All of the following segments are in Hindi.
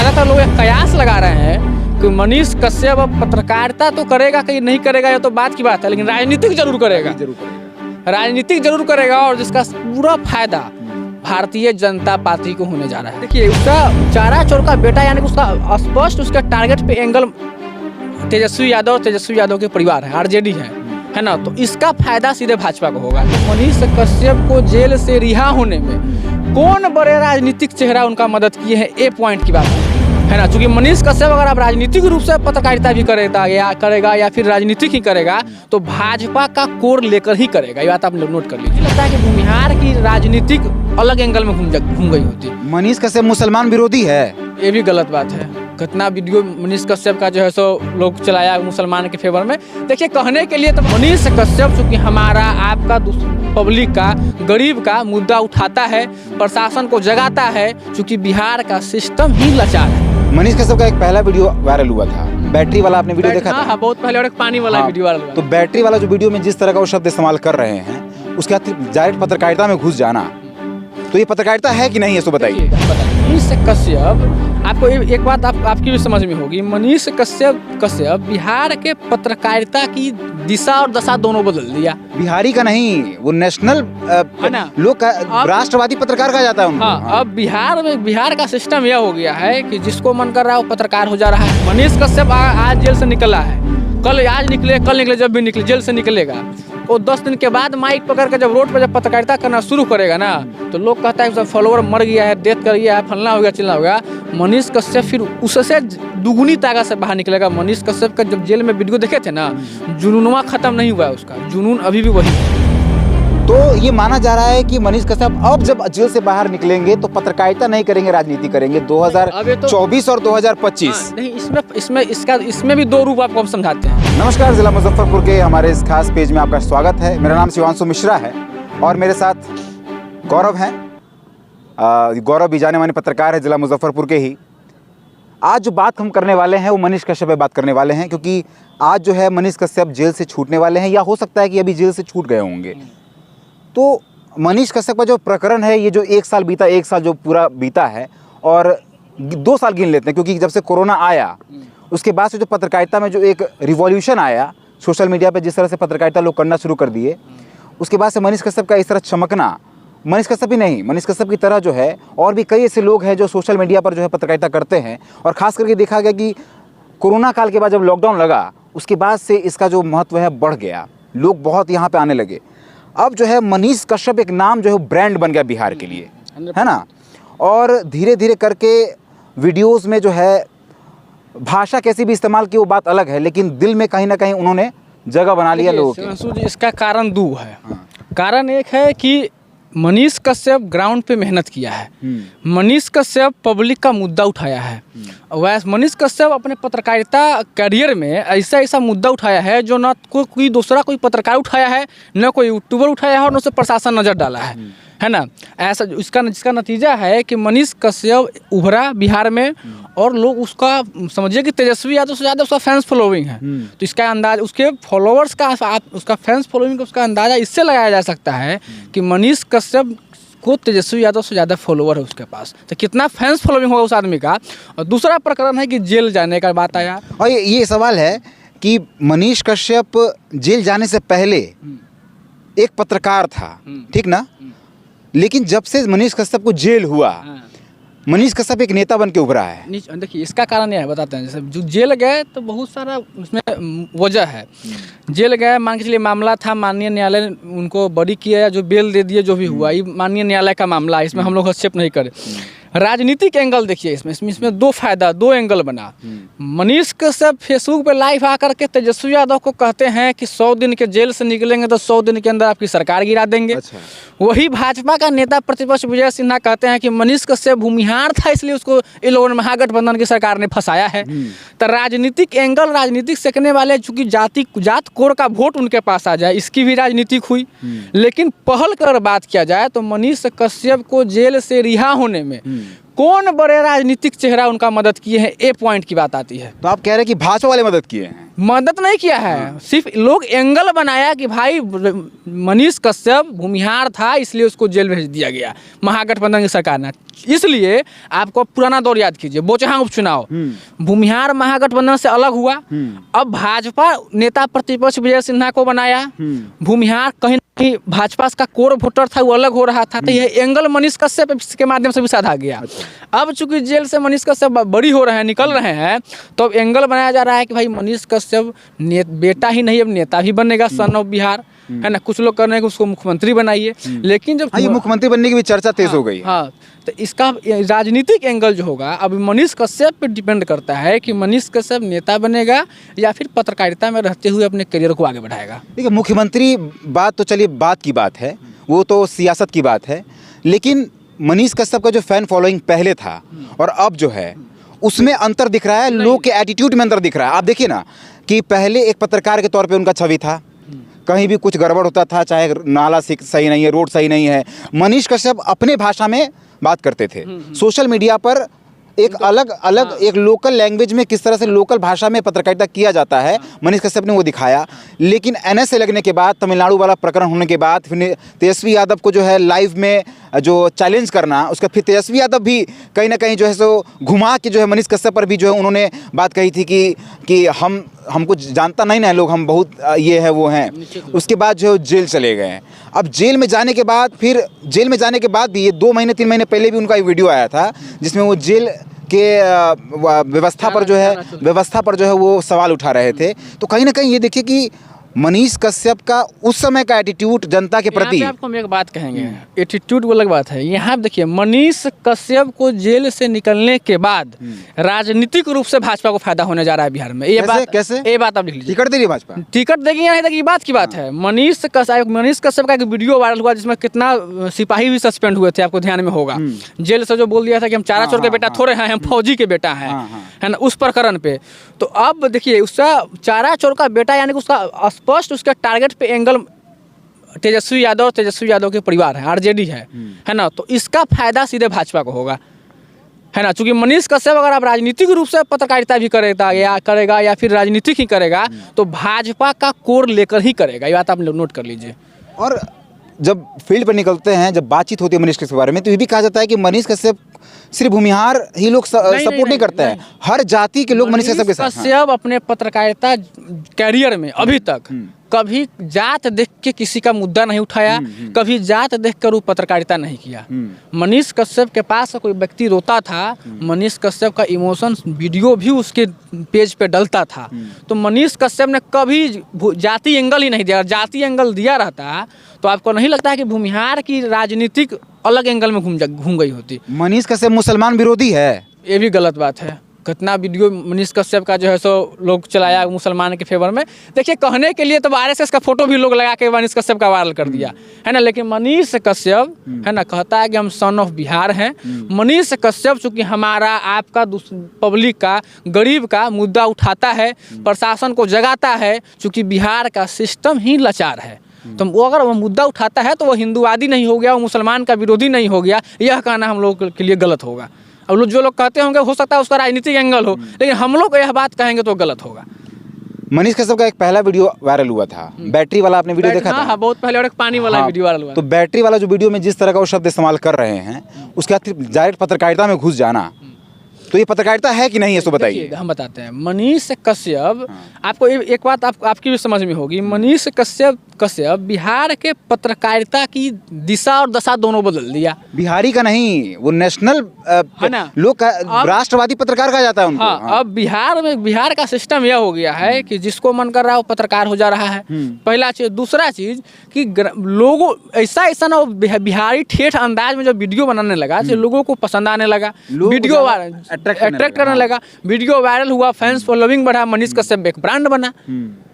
ज़्यादातर लोग एक कयास लगा रहे हैं कि मनीष कश्यप अब पत्रकारिता तो करेगा कि नहीं करेगा, ये तो बात की बात है, लेकिन राजनीतिक जरूर करेगा, राजनीतिक जरूर करेगा, और जिसका पूरा फायदा भारतीय जनता पार्टी को होने जा रहा है। देखिए उसका चारा चोर का बेटा, यानी उसका स्पष्ट उसका टारगेट पे एंगल तेजस्वी यादव और तेजस्वी यादव के परिवार है, आरजेडी है ना। तो इसका फायदा सीधे भाजपा को होगा। तो मनीष कश्यप को जेल से रिहा होने में कौन बड़े राजनीतिक चेहरा उनका मदद किए हैं, ए पॉइंट की बात है ना। चूंकि मनीष कश्यप अगर आप राजनीतिक रूप से पत्रकारिता भी करेगा या फिर राजनीतिक ही करेगा तो भाजपा का कोर लेकर ही करेगा, ये बात आप नोट कर लीजिए। लगता है कि भूमिहार की राजनीतिक अलग एंगल में घूम गई होती। मनीष कश्यप मुसलमान विरोधी है, ये भी गलत बात है। कितना वीडियो मनीष कश्यप का जो है सो लोग चलाया मुसलमान के फेवर में। देखिए कहने के लिए तो मनीष कश्यप चूँकि हमारा आपका पब्लिक का गरीब का मुद्दा उठाता है, प्रशासन को जगाता है, चूँकि बिहार का सिस्टम ही लाचार है। मनीष कश्यप का एक पहला वीडियो वायरल हुआ था, बैटरी वाला, आपने वीडियो देखा था? हाँ, बहुत पहले, और एक पानी वाला वीडियो वायरल हुआ। तो बैटरी वाला जो वीडियो में जिस तरह का वो शब्द इस्तेमाल कर रहे हैं, उसके बाद डायरेक्ट पत्रकारिता में घुस जाना, तो ये पत्रकारिता है कि नहीं है, तो बताइए। मनीष कश्यप, आपको एक बात आपकी भी समझ में होगी, मनीष कश्यप बिहार के पत्रकारिता की दिशा और दशा दोनों बदल दिया। बिहारी का नहीं, वो नेशनल लोग राष्ट्रवादी पत्रकार कहा जाता है उनको। हाँ, अब बिहार का सिस्टम यह हो गया है कि जिसको मन कर रहा है वो पत्रकार हो जा रहा है। मनीष कश्यप आज जेल से निकला है, आज निकले, जब भी निकले जेल से निकलेगा, वो 10 दिन के बाद माइक पकड़ कर जब रोड पर जब पत्रकारिता करना शुरू करेगा ना, तो लोग कहता है फॉलोअर मर गया है, डेथ कर गया है, फलना हो गया, चिल्ला हो गया। मनीष कश्यप फिर उससे दुगुनी ताकत से बाहर निकलेगा। मनीष कश्यप का जब जेल में वीडियो देखे थे ना, जुनूनवा खत्म नहीं हुआ है, उसका जुनून अभी भी वही है। तो ये माना जा रहा है कि मनीष कश्यप अब जब जेल से बाहर निकलेंगे तो पत्रकारिता नहीं करेंगे, राजनीति करेंगे 2024 और 2025। नहीं, इसमें भी दो रूप आपको हम समझाते हैं। नमस्कार, जिला मुजफ्फरपुर के हमारे इस खास पेज में आपका स्वागत है। मेरा नाम शिवांशु मिश्रा है और मेरे साथ गौरव हैं। गौरव भी जाने माने पत्रकार है जिला मुजफ्फरपुर के ही। आज जो बात हम करने वाले हैं वो मनीष कश्यप पे बात करने वाले हैं, क्योंकि आज जो है मनीष कश्यप जेल से छूटने वाले हैं, या हो सकता है कि अभी जेल से छूट गए होंगे। तो मनीष कश्यप का जो प्रकरण है, ये जो 1 साल बीता, 1 साल जो पूरा बीता है, और 2 साल गिन लेते हैं, क्योंकि जब से कोरोना आया उसके बाद से जो पत्रकारिता में जो एक रिवॉल्यूशन आया सोशल मीडिया पे, जिस तरह से पत्रकारिता लोग करना शुरू कर दिए, उसके बाद से मनीष कश्यप का इस तरह चमकना, मनीष कश्यप ही नहीं, मनीष कश्यप की तरह जो है और भी कई ऐसे लोग हैं जो सोशल मीडिया पर जो है पत्रकारिता करते हैं। और ख़ास करके देखा गया कि कोरोना काल के बाद जब लॉकडाउन लगा, उसके बाद से इसका जो महत्व है बढ़ गया, लोग बहुत यहाँ पे आने लगे। अब जो है मनीष कश्यप एक नाम जो है ब्रांड बन गया बिहार के लिए, है ना। और धीरे धीरे करके वीडियोस में जो है भाषा कैसी भी इस्तेमाल की वो बात अलग है, लेकिन दिल में कहीं ना कहीं उन्होंने जगह बना लिया लोगों की। इसका कारण दो है। कारण एक है कि मनीष कश्यप ग्राउंड पे मेहनत किया है, मनीष कश्यप पब्लिक का मुद्दा उठाया है। वैसे मनीष कश्यप अपने पत्रकारिता करियर में ऐसा मुद्दा उठाया है जो ना कोई दूसरा कोई पत्रकार उठाया है, न कोई यूट्यूबर उठाया है, और न उसे प्रशासन नज़र डाला है ना। ऐसा जिसका नतीजा है कि मनीष कश्यप उभरा बिहार में, और लोग उसका समझिए कि तेजस्वी यादव से ज़्यादा उसका फैंस फॉलोइंग है। तो इसका अंदाज उसके फॉलोअर्स का, उसका फैंस फॉलोइंग का उसका अंदाज़ा इससे लगाया जा सकता है कि मनीष कश्यप को तेजस्वी यादव से ज़्यादा फॉलोअर है उसके पास, तो कितना फैंस फॉलोइंग होगा उस आदमी का। और दूसरा प्रकरण है कि जेल जाने का बात आया, और ये सवाल है कि मनीष कश्यप जेल जाने से पहले एक पत्रकार था, ठीक ना, लेकिन जब से मनीष कश्यप को जेल हुआ, मनीष कश्यप एक नेता बन के उभरा है। देखिए इसका कारण यह है, बताते हैं। जैसे जो जेल गए तो बहुत सारा उसमें वजह है। जेल गए, मान के चलिए मामला था, माननीय न्यायालय ने उनको बरी किया, जो बेल दे दिए, जो भी हुआ, ये माननीय न्यायालय का मामला है, इसमें हम लोग हस्तक्षेप नहीं करें। राजनीतिक एंगल देखिए इसमें दो एंगल बना। मनीष कश्यप फेसबुक पे लाइव आकर के तेजस्वी यादव को कहते हैं कि 100 दिन के जेल से निकलेंगे तो 100 दिन के अंदर आपकी सरकार गिरा देंगे। अच्छा। वही भाजपा का नेता प्रतिपक्ष विजय सिन्हा कहते हैं कि मनीष कश्यप भूमिहार था, इसलिए उसको इन लोगों ने महागठबंधन की सरकार ने फंसाया है। तो राजनीतिक एंगल, राजनीतिक सेकने वाले, चूंकि जात कोर का वोट उनके पास आ जाए, इसकी भी राजनीतिक हुई। लेकिन पहल कर बात किया जाए तो मनीष कश्यप को जेल से रिहा होने में कौन बड़े राजनीतिक चेहरा उनका मदद किए हैं, ए पॉइंट की बात आती है। तो आप कह रहे हैं कि भाजपा वाले मदद किए हैं? मदद नहीं किया है, सिर्फ लोग एंगल बनाया कि भाई मनीष कश्यप भूमिहार था इसलिए उसको जेल भेज दिया गया महागठबंधन की सरकार ने। इसलिए आपको पुराना दौर याद कीजिए, बोचहां उपचुनाव, भूमिहार महागठबंधन से अलग हुआ, अब भाजपा नेता प्रतिपक्ष विजय सिन्हा को बनाया, भूमिहार कहीं भाजपा का कोर वोटर था वो अलग हो रहा था, तो यह एंगल मनीष कश्यप के माध्यम से भी साधा गया। अब चूंकि जेल से मनीष कश्यप बड़ी हो रहे हैं, निकल रहे हैं, तो अब एंगल बनाया जा रहा है कि भाई मनीष कश्यप बेटा ही नहीं अब नेता भी बनेगा, सन ऑफ बिहार, है ना। कुछ लोग कर रहे हैं कि उसको मुख्यमंत्री बनाइए, लेकिन जब ये मुख्यमंत्री बनने की भी चर्चा तेज हो गई। हाँ, तो इसका राजनीतिक एंगल जो होगा अब मनीष कश्यप पे डिपेंड करता है कि मनीष कश्यप नेता बनेगा या फिर पत्रकारिता में रहते हुए अपने करियर को आगे बढ़ाएगा। देखिए, मुख्यमंत्री बात तो चलिए बात की बात है, वो तो सियासत की बात है, लेकिन मनीष कश्यप का जो फैन फॉलोइंग पहले था और अब जो है उसमें अंतर दिख रहा है, लोग के एटीट्यूड में अंतर दिख रहा है। आप देखिए ना कि पहले एक पत्रकार के तौर पे उनका छवि था, कहीं भी कुछ गड़बड़ होता था, चाहे नाला सही नहीं है, रोड सही नहीं है, मनीष कश्यप अपने भाषा में बात करते थे। सोशल मीडिया पर एक अलग एक लोकल लैंग्वेज में किस तरह से लोकल भाषा में पत्रकारिता किया जाता है, मनीष कश्यप ने वो दिखाया। लेकिन एनएसए लगने के बाद, तमिलनाडु वाला प्रकरण होने के बाद, फिर तेजस्वी यादव को जो है लाइव में जो चैलेंज करना, उसका फिर तेजस्वी यादव भी कहीं ना कहीं जो है सो घुमा के जो है मनीष कश्यप पर भी जो है उन्होंने बात कही थी कि हमको जानता नहीं ना लोग, हम बहुत ये है वो हैं। उसके बाद जो है जेल चले गए। अब जेल में जाने के बाद भी ये 2 महीने 3 महीने पहले भी उनका एक वीडियो आया था जिसमें वो जेल के व्यवस्था पर जो है वो सवाल उठा रहे थे। तो कहीं ना कहीं ये देखिए कि मनीष कश्यप का उस समय का एटीट्यूड जनता के प्रति, आपको हम एक बात कहेंगे, एटीट्यूड वो अलग बात है। यहाँ देखिए, मनीष कश्यप को जेल से निकलने के बाद राजनीतिक रूप से भाजपा को फायदा होने जा रहा है बिहार में। ये बात आप लिख लीजिए। टिकट दे रही भाजपा, टिकट देगी या नहीं देगी, बात की बात है। मनीष कश्यप का एक वीडियो वायरल हुआ जिसमें कितना सिपाही भी सस्पेंड हुए थे, आपको ध्यान में होगा। जेल से जो बोल दिया था कि हम चारा चोर के बेटा थोड़े हैं, हम फौजी के बेटा हैं, है ना, उस प्रकरण पे। तो अब देखिए, उसका चारा चोर का बेटा यानी कि उसका स्पष्ट उसके टारगेट पे एंगल तेजस्वी यादव के परिवार है, आरजेडी है ना। तो इसका फायदा सीधे भाजपा को होगा, है ना। चूंकि मनीष कश्यप अगर आप राजनीतिक रूप से पत्रकारिता भी करेगा या फिर राजनीतिक ही करेगा तो भाजपा का कोर लेकर ही करेगा, ये बात आप नोट कर लीजिए। और जब फील्ड पर निकलते हैं, जब बातचीत होती है मनीष कश्यप के बारे में, तो ये भी कहा जाता है कि मनीष कश्यप सिर्फ भूमिहार ही लोग सपोर्ट नहीं करते हैं, हर जाति के लोग मनीष कश्यप के साथ। कश्यप अपने पत्रकारिता कैरियर में अभी तक कभी जात देख के किसी का मुद्दा नहीं उठाया, कभी जात देखकर वो पत्रकारिता नहीं किया। मनीष कश्यप के पास कोई व्यक्ति रोता था, मनीष कश्यप का इमोशन वीडियो भी उसके पेज पे डलता था। तो मनीष कश्यप ने कभी जाति एंगल ही नहीं दिया। जाति एंगल दिया रहता तो आपको नहीं लगता है कि भूमिहार की राजनीतिक अलग एंगल में घूम गई होती। मनीष कश्यप मुसलमान विरोधी है, ये भी गलत बात है। कितना वीडियो मनीष कश्यप का जो है सो लोग चलाया मुसलमान के फेवर में। देखिए, कहने के लिए तो आरएसएस का फोटो भी लोग लगा के मनीष कश्यप का वायरल कर दिया, है ना। लेकिन मनीष कश्यप, है ना, कहता है कि हम सन ऑफ बिहार हैं। मनीष कश्यप चूंकि हमारा आपका पब्लिक का, गरीब का मुद्दा उठाता है, प्रशासन को जगाता है, चूंकि बिहार का सिस्टम ही लाचार है, तो वो अगर वो मुद्दा उठाता है तो वो हिंदुवादी नहीं हो गया, वो मुसलमान का विरोधी नहीं हो गया। यह कहना हम लोग के लिए गलत होगा। अब लोग जो लोग कहते होंगे हो सकता है उसका राजनीतिक एंगल हो, लेकिन हम लोग यह बात कहेंगे तो गलत होगा। मनीष कश्यप का एक पहला वीडियो वायरल हुआ था, बैटरी वाला, आपने वीडियो देखा था? हाँ, बहुत पहले, और एक पानी वाला वीडियो वायरल हुआ। तो बैटरी वाला जो वीडियो में जिस तरह का वो शब्द इस्तेमाल कर रहे हैं, उसके बाद डायरेक्ट पत्रकारिता में घुस जाना, तो ये पत्रकारिता है कि नहीं, ये तो बताइए। हम बताते हैं। मनीष कश्यप, आपको एक बात आपकी भी समझ में होगी, मनीष कश्यप बिहार के पत्रकारिता की दिशा और दशा दोनों बदल दिया। बिहारी का नहीं, वो नेशनल है ना, लोग राष्ट्रवादी पत्रकार कहा जाता है उनको। हाँ, अब बिहार का सिस्टम यह हो गया है कि जिसको मन कर रहा है वो पत्रकार हो जा रहा है, पहला चीज। दूसरा चीज कि लोगों ऐसा ना बिहारी ठेठ अंदाज में जो वीडियो बनाने लगा, लोगों को पसंद आने लगा, वीडियो अट्रैक्ट करने लगा, वीडियो वायरल हुआ, फैंस फॉलोइंग बढ़ा, मनीष कश्यप एक ब्रांड बना,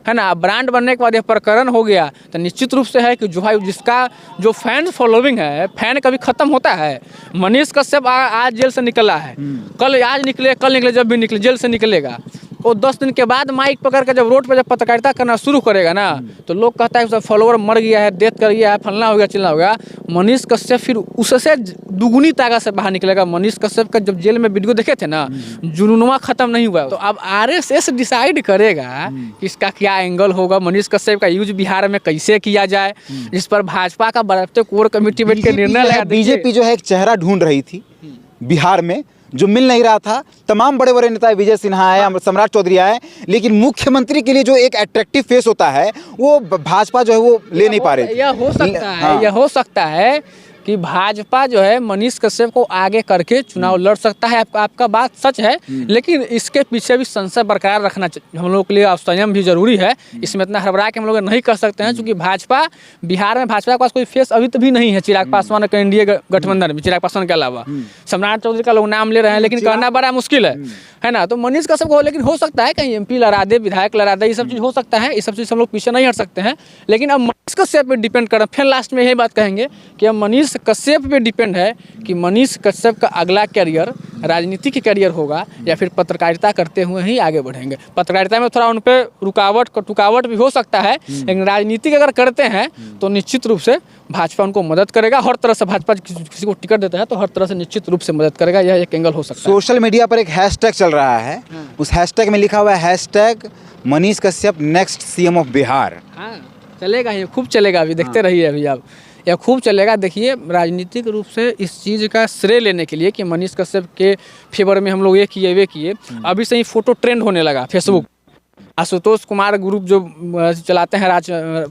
है ना। ब्रांड बनने के बाद यह प्रकरण हो गया तो निश्चित रूप से है कि जो भाई जिसका जो फैन फॉलोइंग है, फैन कभी खत्म होता है। मनीष कश्यप आज जेल से निकला है, कल निकले, जब भी निकले जेल से निकलेगा, वो 10 दिन के बाद माइक पकड़ कर जब रोड पर जब पत्रकारिता करना शुरू करेगा ना, तो लोग कहता है उसका फॉलोअर मर गया है, डेथ कर गया है, फलना हो गया, चिल्ला हो गया। मनीष कश्यप फिर उससे दुगुनी ताकत से बाहर निकलेगा। मनीष कश्यप का जब जेल में वीडियो देखे थे ना, जुनूनवा खत्म नहीं हुआ। तो अब आरएसएस डिसाइड करेगा कि इसका क्या एंगल होगा, मनीष कश्यप का यूज बिहार में कैसे किया जाए, जिस पर भाजपा का बढ़ते कोर कमेटी बैठ के निर्णय लेगा। बीजेपी जो है एक चेहरा ढूंढ रही थी बिहार में, जो मिल नहीं रहा था। तमाम बड़े बड़े नेता, विजय सिन्हा आए, सम्राट चौधरी आए, लेकिन मुख्यमंत्री के लिए जो एक अट्रैक्टिव फेस होता है वो भाजपा जो है वो ले नहीं पा रही। यह हो सकता है, यह हो सकता है कि भाजपा जो है मनीष कश्यप को आगे करके चुनाव लड़ सकता है। आपका बात सच है, लेकिन इसके पीछे भी संशय बरकरार रखना हम लोगों के लिए संयम भी जरूरी है। इसमें इतना हड़बड़ा के हम लोग नहीं कर सकते हैं, क्योंकि भाजपा बिहार में भाजपा के पास कोई फेस अभी तो भी नहीं है। चिराग पासवान का एनडीए गठबंधन में चिराग पासवान के अलावा सम्राट चौधरी का लोग नाम ले रहे हैं, लेकिन कहना बड़ा मुश्किल है ना। तो मनीष कश्यप को, लेकिन हो सकता है कहीं एमपी लड़ा दे, विधायक लड़ा दे, ये सब चीज़ हो सकता है। ये सब चीज़ हम लोग पीछे नहीं हट सकते हैं, लेकिन अब मनीष कश्यप पे डिपेंड कर रहा है। फिर लास्ट में यही बात कहेंगे कि अब मनीष कश्यप पे डिपेंड है कि मनीष कश्यप का अगला करियर राजनीति की करियर होगा या फिर पत्रकारिता करते हुए ही आगे बढ़ेंगे। पत्रकारिता में थोड़ा उन पर रुकावट भी हो सकता है, लेकिन राजनीति अगर करते हैं तो निश्चित रूप से भाजपा उनको मदद करेगा। हर तरह से भाजपा किसी को टिकट देता है तो हर तरह से निश्चित रूप से मदद करेगा। यह एक एंगल हो सकता है। सोशल मीडिया पर एक हैशटैग चल रहा है, उस हैशटैग में लिखा हुआ है hashtag Manish Kashyap next CM of Bihar. हाँ, चलेगा, ये खूब चलेगा। अभी देखते रहिए, अभी आप यह खूब चलेगा। देखिए, राजनीतिक रूप से इस चीज़ का श्रेय लेने के लिए कि मनीष कश्यप के फेवर में हम लोग ये किए वे किए, अभी से ही फोटो ट्रेंड होने लगा फेसबुक। आशुतोष कुमार ग्रुप जो चलाते हैं, राज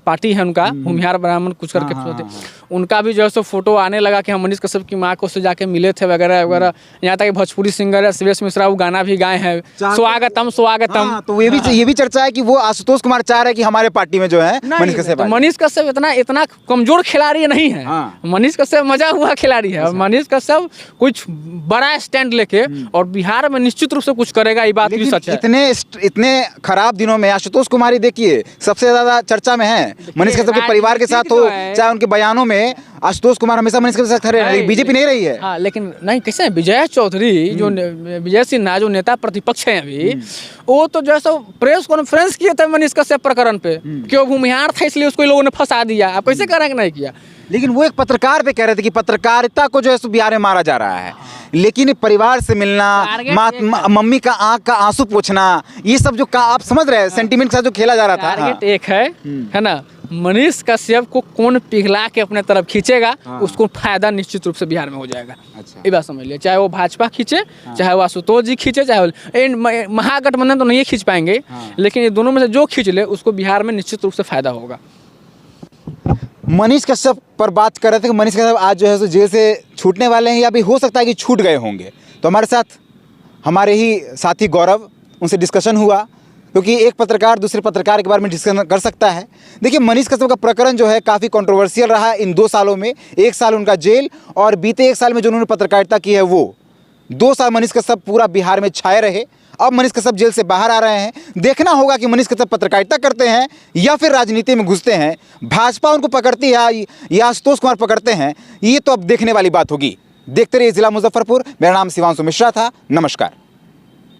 पार्टी है उनका, भूमिहार ब्राह्मण कुछ करके, उनका भी जो है सो फोटो आने लगा कि हम मनीष कश्यप की माँ को से जाके मिले थे वगैरह वगैरह। यहाँ तक भोजपुरी सिंगर है शिवेश मिश्रा, वो गाना भी गाए हैं, स्वागतम स्वागतम। तो ये भी चर्चा है कि वो आशुतोष कुमार चाह रहे हैं कि हमारे पार्टी में जो है मनीष कश्यप। मनीष कश्यप इतना कमजोर खिलाड़ी नहीं है। मनीष कश्यप मजा हुआ खिलाड़ी है, और मनीष कश्यप कुछ बड़ा स्टैंड लेके और बिहार में निश्चित रूप से कुछ करेगा, ये बात भी सच है। इतने खराब दिनों में आशुतोष कुमार ही देखिए सबसे ज्यादा चर्चा में है। मनीष कश्यप के परिवार के साथ हो चाहे उनके बयानों में, आशुतोष कुमार हमेशा मनीष कश्यप के साथ खड़े हैं। बीजेपी नहीं रही है। हाँ, लेकिन नहीं, कैसे है विजय चौधरी जो विजय सिन्हा जो नेता प्रतिपक्ष है अभी, वो तो जैसा प्रेस कॉन्फ्रेंस किए थे मनीष कश्यप प्रकरण पे कि वो भूमिहार था इसलिए उसको लोगों ने फंसा दिया। आप कैसे कह रहे हैं कि नहीं किया? लेकिन वो एक पत्रकार पे कह रहे थे कि पत्रकारिता को जो है बिहार में मारा जा रहा है, लेकिन परिवार से मिलना, मम्मी का आंख का आंसू पोंछना, ये सब जो आप समझ रहे हैं सेंटीमेंट के साथ जो खेला जा रहा था। टारगेट एक है ना, मनीष कश्यप को कौन पिघला के अपने तरफ खींचेगा, उसको फायदा निश्चित रूप से बिहार में हो जाएगा। ये बात समझ लिया, चाहे वो भाजपा खींचे, चाहे वो आशुतोष जी खींचे, चाहे महागठबंधन तो नहीं खींच पाएंगे, लेकिन ये दोनों में से जो खींच ले उसको बिहार में निश्चित रूप से फायदा होगा। मनीष कश्यप पर बात कर रहे थे कि मनीष कश्यप आज जो है सो जेल से छूटने वाले हैं या अभी हो सकता है कि छूट गए होंगे। तो हमारे साथ हमारे ही साथी गौरव, उनसे डिस्कशन हुआ, क्योंकि एक पत्रकार दूसरे पत्रकार के बारे में डिस्कशन कर सकता है। देखिए, मनीष कश्यप का प्रकरण जो है काफ़ी कंट्रोवर्शियल रहा इन 2 सालों में। 1 साल उनका जेल, और बीते 1 साल में जो उन्होंने पत्रकारिता की है वो 2 साल मनीष कश्यप पूरा बिहार में छाए रहे। अब मनीष कश्यप जेल से बाहर आ रहे हैं। देखना होगा कि मनीष कश्यप पत्रकारिता करते हैं या फिर राजनीति में घुसते हैं, भाजपा उनको पकड़ती है या आशुतोष कुमार पकड़ते हैं, ये तो अब देखने वाली बात होगी। देखते रहिए जिला मुजफ्फरपुर। मेरा नाम शिवांशु मिश्रा था। नमस्कार।